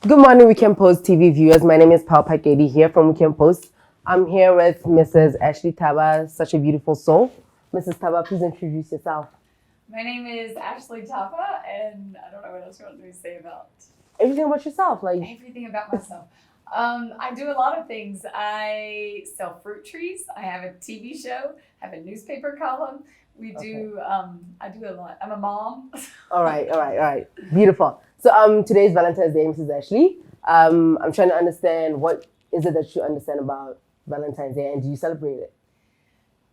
Good morning, Weekend Post TV viewers. My name is Paul Pakedi here from Weekend Post. I'm here with Mrs. Ashley Taba, such a beautiful soul. Mrs. Taba, please introduce yourself. My name is Ashley Tapa, and I don't know what else you want me to say about Everything about yourself, like everything about myself. I do a lot of things. I sell fruit trees. I have a TV show. I have a newspaper column. We do. I do a lot. I'm a mom. all right. Beautiful. So today is Valentine's Day, Mrs. Ashley. I'm trying to understand what is it that you understand about Valentine's Day, and do you celebrate it?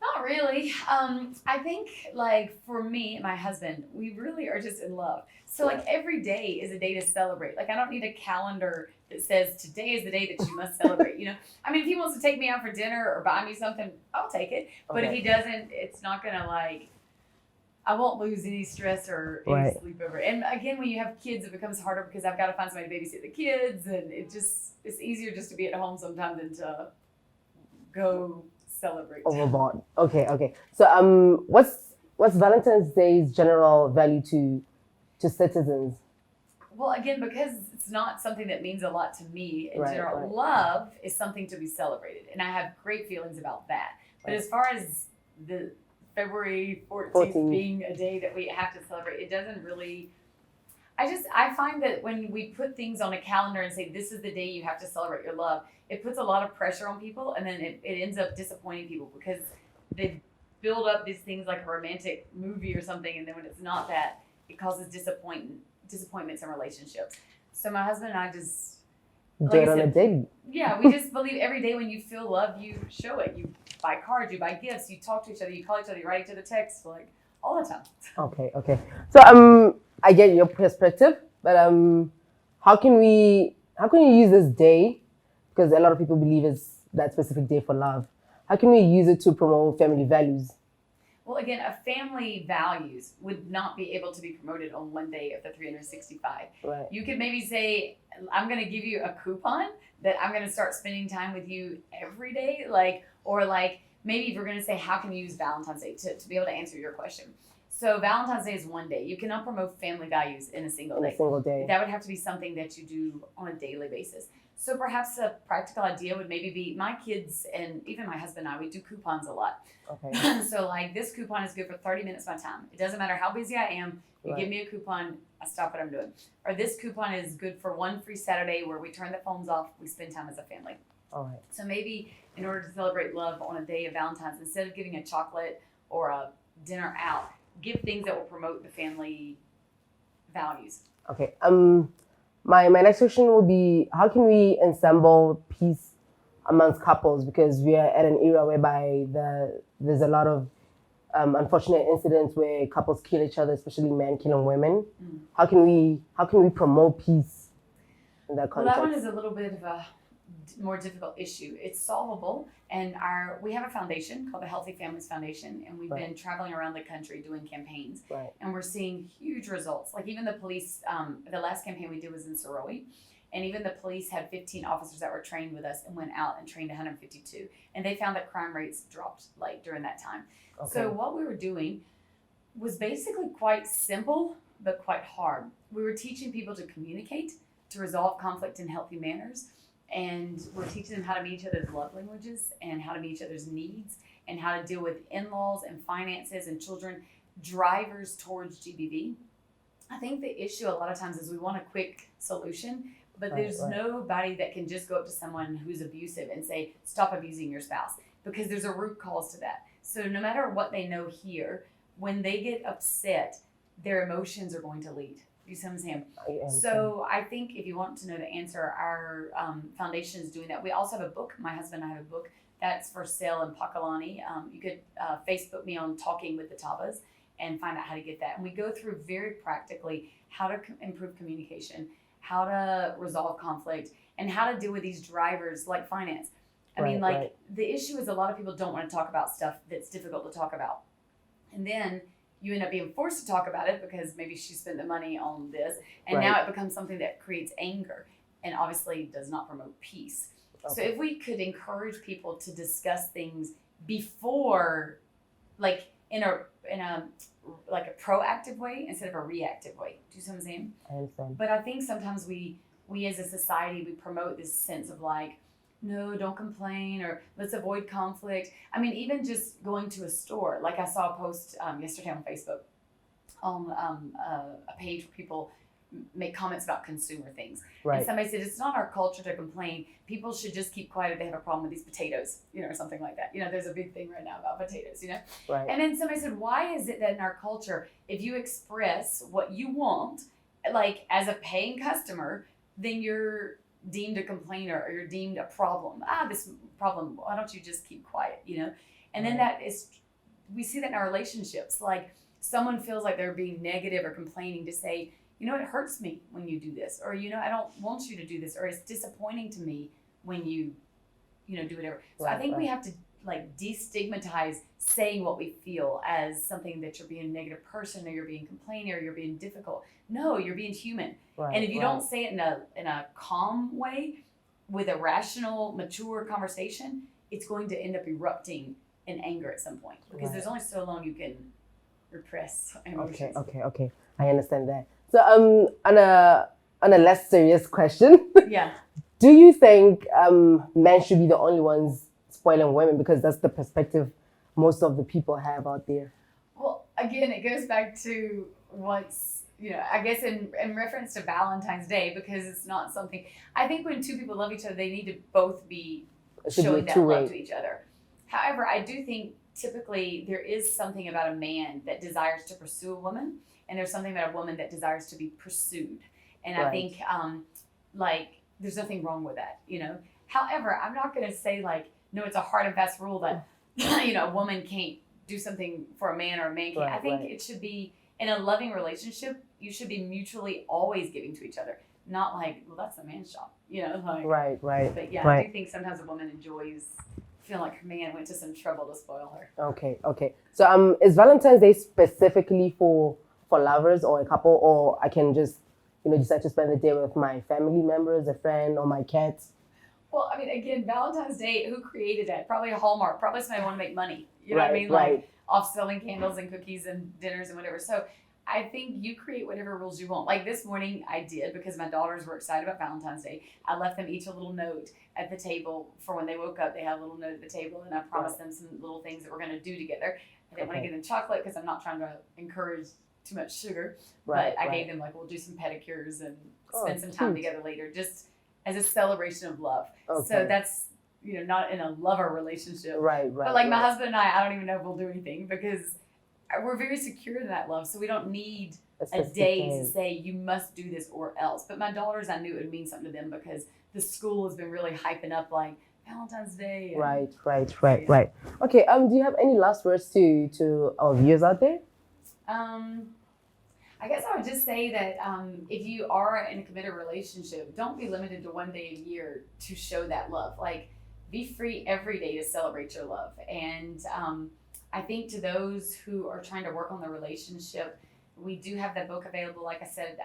Not really. I think like for me and my husband, we really are just in love. So like every day is a day to celebrate. Like I don't need a calendar that says today is the day that you must celebrate. I mean, if he wants to take me out for dinner or buy me something, I'll take it. But if he doesn't, it's not gonna like. I won't lose any stress or any Right. sleepover. And again, when you have kids, it becomes harder because I've got to find somebody to babysit the kids, and it's easier just to be at home sometimes than to go celebrate. Overboard. Okay. So what's Valentine's Day's general value to citizens? Well, again, because it's not something that means a lot to me in Right, general. right. Love is something to be celebrated, and I have great feelings about that. But Right. as far as the February 14th 14th. being a day that we have to celebrate, it doesn't really. I find that when we put things on a calendar and say this is the day you have to celebrate your love, it puts a lot of pressure on people, and then it ends up disappointing people because they build up these things like a romantic movie or something, and then when it's not that, it causes disappointments in relationships. So my husband and I just Do like it I on a said, date. yeah, we just believe every day when you feel love, you show it. You buy cards, you buy gifts, you talk to each other, you call each other, you write each other texts, like all the time. Okay. So I get your perspective, but how can you use this day, because a lot of people believe it's that specific day for love. How can we use it to promote family values? Well, again, a family values would not be able to be promoted on one day of the 365. Right. You could maybe say, I'm going to give you a coupon that I'm going to start spending time with you every day. Or maybe if we're going to say, how can you use Valentine's Day to be able to answer your question? So Valentine's Day is one day. You cannot promote family values in a single In day. a single day. That would have to be something that you do on a daily basis. So perhaps a practical idea would maybe be my kids and even my husband and I, we do coupons a lot. Okay. So like this coupon is good for 30 minutes of my time. It doesn't matter how busy I am. You Right. give me a coupon, I stop what I'm doing. Or this coupon is good for one free Saturday where we turn the phones off, we spend time as a family. All right. So maybe in order to celebrate love on a day of Valentine's, instead of giving a chocolate or a dinner out, give things that will promote the family values. Okay. My next question will be, how can we ensemble peace amongst couples, because we are at an era whereby there's a lot of unfortunate incidents where couples kill each other, especially men killing women. Mm. How can we promote peace in that Well, context? that one is a little bit of a more difficult issue. It's solvable, and we have a foundation called the Healthy Families Foundation, and we've been traveling around the country doing campaigns, Right. and we're seeing huge results. Like even the police, the last campaign we did was in Soroe, and even the police had 15 officers that were trained with us and went out and trained 152, and they found that crime rates dropped like during that time. Okay. So what we were doing was basically quite simple but quite hard. We were teaching people to communicate, to resolve conflict in healthy manners, and we're teaching them how to meet each other's love languages and how to meet each other's needs and how to deal with in-laws and finances and children, drivers towards GBV. I think the issue a lot of times is we want a quick solution, but there's nobody that can just go up to someone who's abusive and say, stop abusing your spouse, because there's a root cause to that. So no matter what they know here, when they get upset, their emotions are going to lead. You see what I'm saying? So I think if you want to know the answer, our foundation is doing that. We also have a book. My husband and I have a book that's for sale in Pakalani. You could Facebook me on Talking with the Tabas and find out how to get that. And we go through very practically how to improve communication, how to resolve conflict, and how to deal with these drivers like finance. I mean, the issue is a lot of people don't want to talk about stuff that's difficult to talk about. And then you end up being forced to talk about it because maybe she spent the money on this, and now it becomes something that creates anger and obviously does not promote peace. Okay. So if we could encourage people to discuss things before, like in a like a proactive way instead of a reactive way. Do you see what I'm saying? I understand. But I think sometimes we we as a society, we promote this sense of like, no, don't complain, or let's avoid conflict. I mean, even just going to a store. Like I saw a post yesterday on Facebook on a page where people make comments about consumer things. Right. And somebody said, it's not our culture to complain. People should just keep quiet if they have a problem with these potatoes, or something like that. There's a big thing right now about potatoes, Right. And then somebody said, why is it that in our culture, if you express what you want, like as a paying customer, then you're deemed a complainer or you're deemed a problem. This problem, why don't you just keep quiet, And then we see that in our relationships. Like someone feels like they're being negative or complaining to say, it hurts me when you do this, or, I don't want you to do this, or it's disappointing to me when you, do whatever. So I think we have to like destigmatize saying what we feel as something that you're being a negative person or you're being complaining or you're being difficult. No, you're being human. Right. And if you don't say it in a calm way with a rational, mature conversation, it's going to end up erupting in anger at some point because there's only so long you can repress emotions. Okay. I understand that. So on a less serious question. Yeah. Do you think men should be the only ones spoiling women, because that's the perspective most of the people have out there? Well, again, it goes back to what's, I guess in reference to Valentine's Day, because it's not something, I think when two people love each other, they need to both be showing that love to each other. However, I do think typically there is something about a man that desires to pursue a woman, and there's something about a woman that desires to be pursued. And I think there's nothing wrong with that, However, I'm not going to say no, it's a hard and fast rule that, a woman can't do something for a man or a man can't. I think it should be, in a loving relationship, you should be mutually always giving to each other. Not well, that's the man's job, Right. But yeah, I do think sometimes a woman enjoys feeling like her man went to some trouble to spoil her. Okay. So is Valentine's Day specifically for lovers or a couple, or I can just, decide to spend the day with my family members, a friend, or my cats? Well, I mean, again, Valentine's Day, who created that? Probably a Hallmark. Probably somebody want to make money. You know what I mean? Like off selling candles and cookies and dinners and whatever. So I think you create whatever rules you want. Like this morning I did, because my daughters were excited about Valentine's Day. I left them each a little note at the table for when they woke up. They had a little note at the table, and I promised them some little things that we're going to do together. I didn't want to give them chocolate because I'm not trying to encourage too much sugar. But I gave them we'll do some pedicures and spend some time together later, just as a celebration of love. So that's, not in a lover relationship. Right. But my husband and I don't even know if we'll do anything because we're very secure in that love. So we don't need a day to say you must do this or else. But my daughters, I knew it would mean something to them because the school has been really hyping up Valentine's Day. And, right. Okay. Do you have any last words to our viewers out there? I guess I would just say that if you are in a committed relationship, don't be limited to one day a year to show that love. Be free every day to celebrate your love. And I think to those who are trying to work on the relationship, we do have that book available, like I said,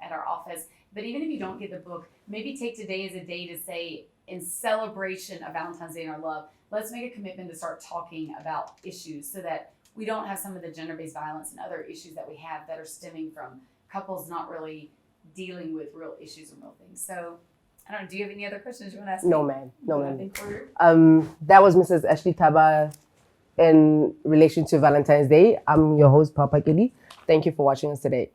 at our office. But even if you don't get the book, maybe take today as a day to say, in celebration of Valentine's Day and our love, let's make a commitment to start talking about issues so that we don't have some of the gender-based violence and other issues that we have that are stemming from couples not really dealing with real issues and real things. So, I don't know, do you have any other questions you want to ask me? No, ma'am. That was Mrs. Ashley Taba in relation to Valentine's Day. I'm your host, Papa Kelly. Thank you for watching us today.